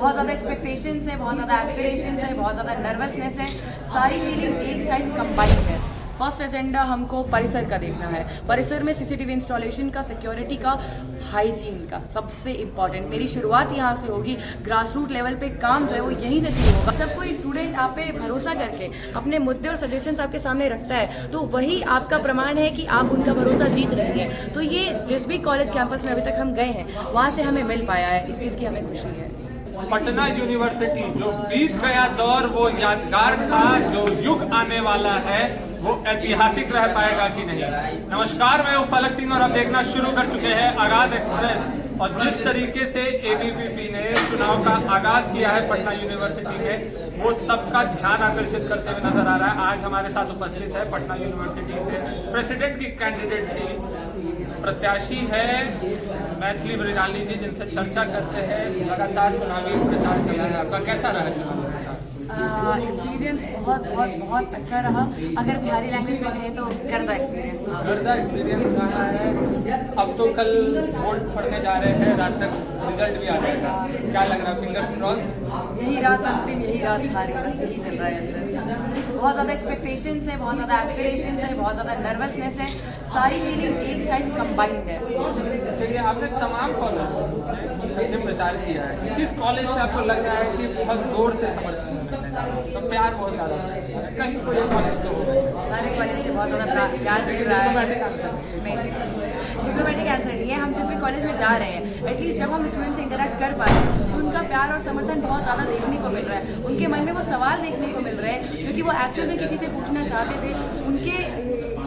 बहुत ज़्यादा एक्सपेक्टेशंस है, बहुत ज़्यादा एस्पिरेशंस है, बहुत ज़्यादा नर्वसनेस है, सारी फीलिंग्स एक साइड कंबाइंड है। फर्स्ट एजेंडा हमको परिसर का देखना है। परिसर में सीसीटीवी इंस्टॉलेशन का, सिक्योरिटी का, हाइजीन का, सबसे इम्पॉर्टेंट। मेरी शुरुआत यहाँ से होगी। ग्रास रूट लेवल पे काम जो है वो यहीं से शुरू होगा। जब कोई स्टूडेंट आप पे भरोसा करके अपने मुद्दे और सजेशंस आपके सामने रखता है तो वही आपका प्रमाण है कि आप उनका भरोसा जीत रही हैं। तो ये जिस भी कॉलेज कैंपस में अभी तक हम गए हैं वहाँ से हमें मिल पाया है, इस चीज़ की हमें खुशी है। पटना यूनिवर्सिटी जो बीत गया दौर वो यादगार था, जो युग आने वाला है वो ऐतिहासिक रह पाएगा कि नहीं। नमस्कार, मैं हूं फलक सिंह और अब देखना शुरू कर चुके हैं आगाज एक्सप्रेस। और जिस तरीके से एबीवीपी ने चुनाव का आगाज किया है पटना यूनिवर्सिटी में, वो सबका ध्यान आकर्षित करते हुए नजर आ रहा है। आज हमारे साथ उपस्थित है पटना यूनिवर्सिटी से प्रेसिडेंट की कैंडिडेट की प्रत्याशी है मैथिली मृणालिनी जी, जिनसे चर्चा करते हैं। लगातार चुनावी प्रचार चल रहा है, आपका कैसा रहा चुनाव प्रचार? एक्सपीरियंस बहुत बहुत बहुत अच्छा रहा। अगर बिहारी लैंग्वेज में कहें तो गर्दा एक्सपीरियंस था। गर्दा एक्सपीरियंस रहा है। अब तो कल वोट पड़ने जा रहे हैं, रात तक रिजल्ट भी आ जाएगा, क्या लग रहा है? Fingers cross. यही रात अंतिम, यही रात हारी, बस यही चल रहा है। बहुत ज़्यादा एक्सपेक्टेशंस है, बहुत ज़्यादा एस्पिरेशंस है, बहुत ज़्यादा नर्वसनेस है, सारी फीलिंग्स एक साइड कंबाइंड है। चलिए, आपने तमाम कॉलेज में प्रचार किया है, किस कॉलेज से आपको लग रहा है कि बहुत जोर से समर्थन करने जा रहा है? तो प्यार बहुत ज़्यादा है, कहीं कोई कॉलेज तो होगा। सारे कॉलेज से बहुत ज़्यादा प्यार मिल रहा है। डिप्लोमेटिक आंसर नहीं है। हम जिस भी कॉलेज में जा रहे हैं, एटलीस्ट जब हम स्टूडेंट से इंटरेक्ट कर पा रहे हैं तो उनका प्यार और समर्थन बहुत ज़्यादा देखने को मिल रहा है। उनके मन में वो सवाल देखने को मिल रहे हैं जो कि वो एक्चुअल में किसी से पूछना चाहते थे।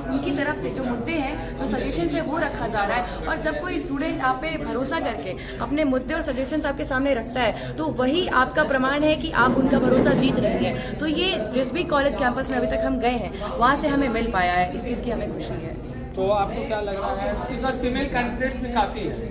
उनकी तरफ से जो मुद्दे हैं, जो सजेशन है, वो रखा जा रहा है। और जब कोई स्टूडेंट आप पे भरोसा करके अपने मुद्दे और सजेशंस आपके सामने रखता है तो वही आपका प्रमाण है कि आप उनका भरोसा जीत रही हैं। तो ये जिस भी कॉलेज कैंपस में अभी तक हम गए हैं वहाँ से हमें मिल पाया है, इस चीज़ की हमें खुशी है। तो आपको क्या लग रहा है? इस बार फीमेल कैंडिडेट्स भी काफ़ी है।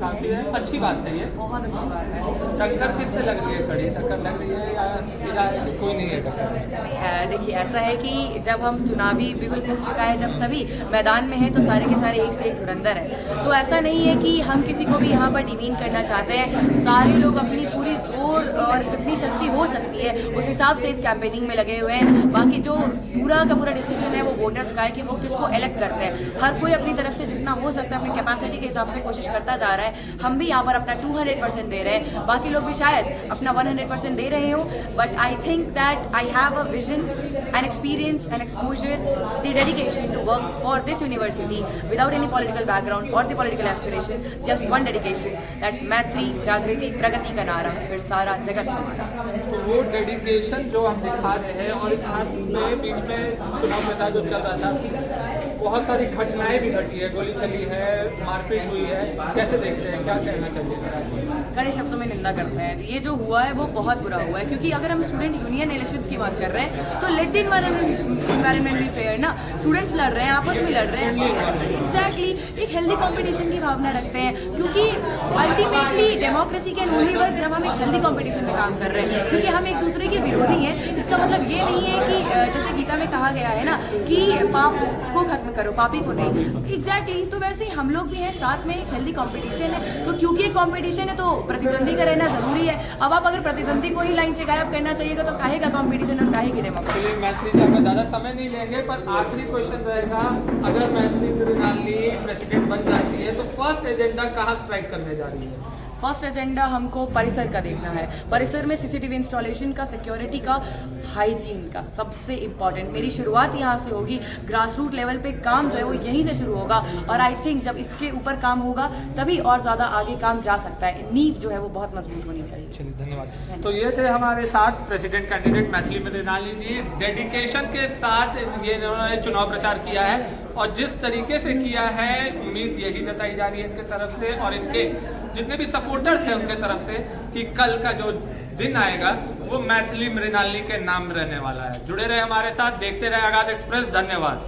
काफ़ी है, अच्छी बात है ये, बहुत अच्छी बात है। टक्कर किससे लग रही है? कड़ी टक्कर लग रही है या सीधा है कि कोई नहीं है टक्कर? देखिए, ऐसा है कि जब हम चुनावी बिगुल फूट चुका है, जब सभी मैदान में हैं तो सारे के सारे एक से एक धुरंधर है। तो ऐसा नहीं है कि हम किसी को भी यहाँ पर डिमीन करना चाहते हैं। सारे लोग अपनी पूरी जोर और जितनी शक्ति हो सकती है उस हिसाब से इस कैंपेनिंग में लगे हुए हैं। बाकी जो पूरा का पूरा डिसीजन है वो वोटर्स का है कि वो किसको इलेक्ट करते हैं। हर कोई अपनी तरफ से जितना हो सकता है अपनी कैपेसिटी के हिसाब से कोशिश करता जा रहा है। हम भी यहाँ पर अपना 200% दे रहे हैं, बाकी लोग भी शायद अपना 100% दे रहे हो। But I think that I have a vision, an experience, an exposure, the dedication to work for this university without any political background or the political aspiration, just one dedication, that मैत्री जागृति प्रगति का नारा, फिर सारा जगत हमारा। तो वो डेडिकेशन जो हम दिखा रहे हैं, और इस छात्र में बीच में चुनाव प्रचार जो चल रहा था बहुत सारी घटनाएं भी घटी है, गोली चली है, मारपीट हुई है, कैसे देखते हैं, क्या कहना चाहिए? कड़े शब्दों में निंदा करते हैं। ये जो हुआ है वो बहुत बुरा हुआ है, क्योंकि अगर हम स्टूडेंट यूनियन इलेक्शंस की बात कर रहे हैं तो let the environment be fair ना। स्टूडेंट्स लड़ रहे हैं, आपस में लड़ रहे हैं, एग्जैक्टली एक हेल्दी कंपटीशन की भावना रखते हैं, क्योंकि ultimately democracy can only work जब हम एक हेल्दी कंपटीशन में काम कर रहे हैं। क्योंकि हम एक दूसरे के विरोधी हैं, इसका मतलब ये नहीं है कि जैसे गीता में कहा गया है ना कि पाप को खत्म करो, पापी को नहीं। एग्जैक्टली तो वैसे ही हम लोग भी हैं, साथ में एक हेल्दी कंपटीशन है। तो क्योंकि एक कंपटीशन है तो प्रतिद्वंदी का रहना जरूरी है। अब आप अगर प्रतिद्वंदी को ही लाइन से गायब करना चाहिएगा तो काहे का कंपटीशन और काहे की डेमोक्रेसी। मैथिली साहब का ज़्यादा समय नहीं लेंगे, पर आखिरी क्वेश्चन रहेगा, अगर मैथिली मृणालिनी प्रेसिडेंट बन जाती है तो फर्स्ट एजेंडा कहाँ स्ट्राइक करने जा रही है? फर्स्ट एजेंडा हमको परिसर का देखना है। परिसर में सीसीटीवी इंस्टॉलेशन का, सिक्योरिटी का, हाइजीन का, सबसे इम्पॉर्टेंट। मेरी शुरुआत यहाँ से होगी। ग्रास रूट लेवल पे काम जो है वो यहीं से शुरू होगा। और आई थिंक जब इसके ऊपर काम होगा तभी और ज़्यादा आगे काम जा सकता है। नींव जो है वो बहुत मजबूत होनी चाहिए। चलिए, धन्यवाद। तो ये थे हमारे साथ प्रेसिडेंट कैंडिडेट मैथिली मृणालिनी जी। डेडिकेशन के साथ ये इन्होंने चुनाव प्रचार किया है और जिस तरीके से किया है, उम्मीद यही जताई जा रही है इनके तरफ से और इनके जितने भी सपोर्टर्स हैं उनके तरफ से कि कल का जो दिन आएगा वो मैथिली मृणालिनी के नाम रहने वाला है। जुड़े रहे हमारे साथ, देखते रहे आगाज एक्सप्रेस। धन्यवाद।